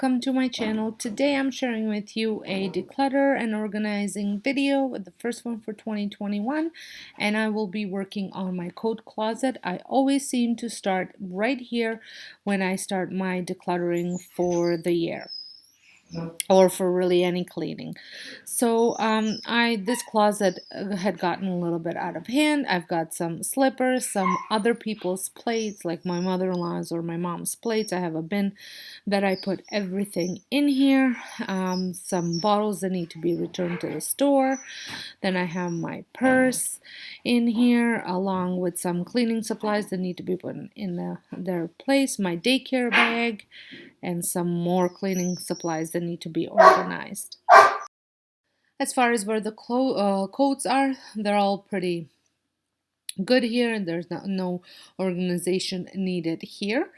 welcome to my channel. Today I'm sharing with you a declutter and organizing video, the first one for 2021, and I will be working on my coat closet. I always seem to start right here when I start my decluttering for the year, or for really any cleaning. So this closet had gotten a little bit out of hand. I've got some slippers, some other people's plates, like my mother-in-law's or my mom's plates. I have a bin that I put everything in here. Some bottles that need to be returned to the store. Then I have my purse in here, along with some cleaning supplies that need to be put in their place, my daycare bag, and some more cleaning supplies that need to be organized. As far as where the coats are, they're all pretty good here, and there's no organization needed here.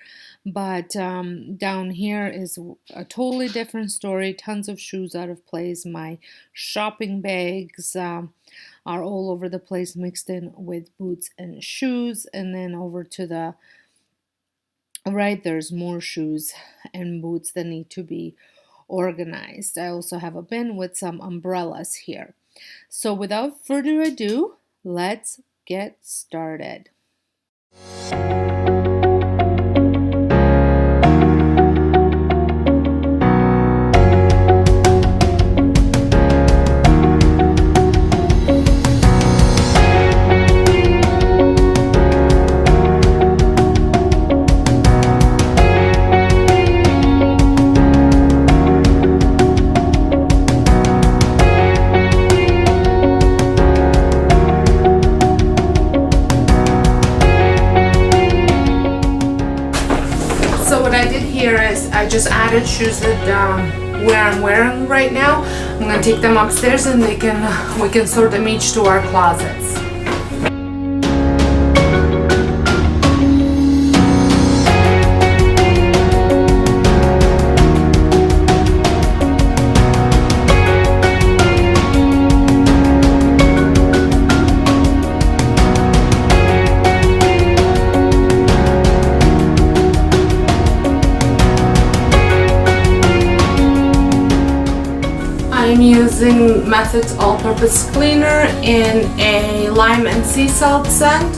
But down here is a totally different story. Tons of shoes out of place. My shopping bags are all over the place, mixed in with boots and shoes. And then over to the right, there's more shoes and boots that need to be organized. I also have a bin with some umbrellas here. So without further ado, let's get started. I just added shoes that where I'm wearing right now. I'm gonna take them upstairs and we can sort them each to our closets. I'm using Method's all-purpose cleaner in a lime and sea salt scent.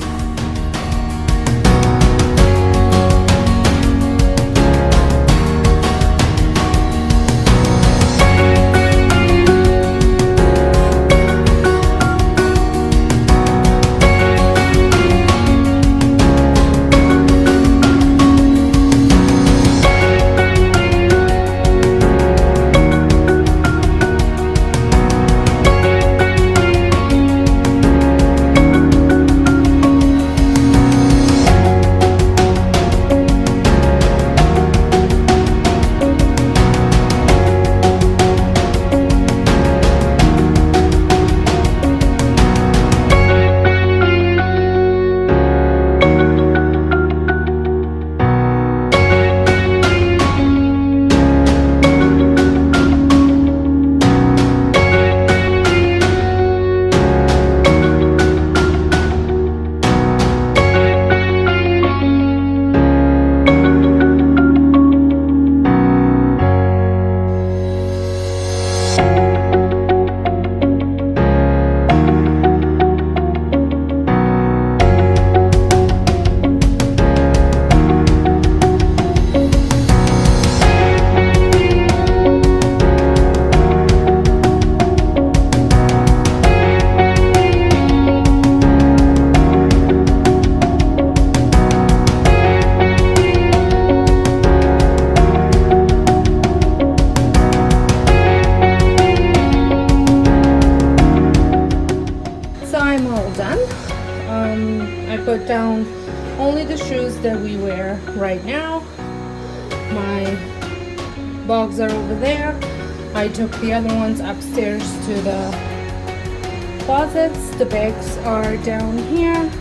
I put down only the shoes that we wear right now. My bags are over there. I took the other ones upstairs to the closets. The bags are down here.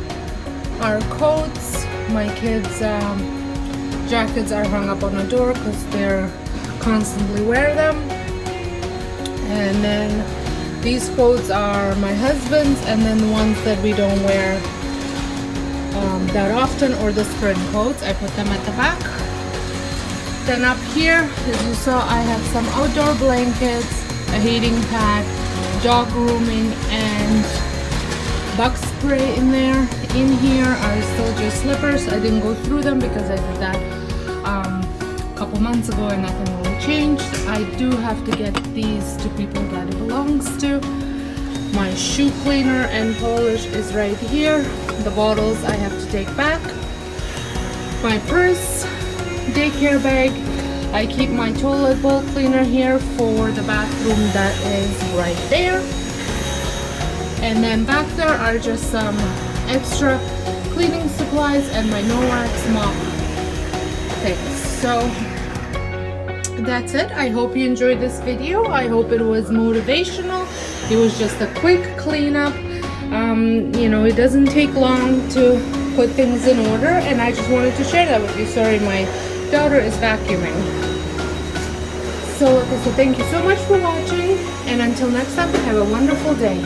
Our coats, my kids' jackets are hung up on the door because they're constantly wear them. And then these coats are my husband's, and then the ones that we don't wear that often, or the spring coats, I put them at the back. Then up here, as you saw, I have some outdoor blankets, a heating pad, dog grooming, and bug spray in there. In here are still just slippers. I didn't go through them because I did that a couple months ago and nothing really changed. I do have to get these to people that it belongs to. My shoe cleaner and polish is right here. The bottles I have to take back. My purse, daycare bag. I keep my toilet bowl cleaner here for the bathroom that is right there. And then back there are just some extra cleaning supplies and my no wax mop things. So that's it. I hope you enjoyed this video. I hope it was motivational. It was just a quick cleanup. You know, it doesn't take long to put things in order, and I just wanted to share that with you. Sorry, my daughter is vacuuming. So like I said, thank you so much for watching, and until next time, have a wonderful day.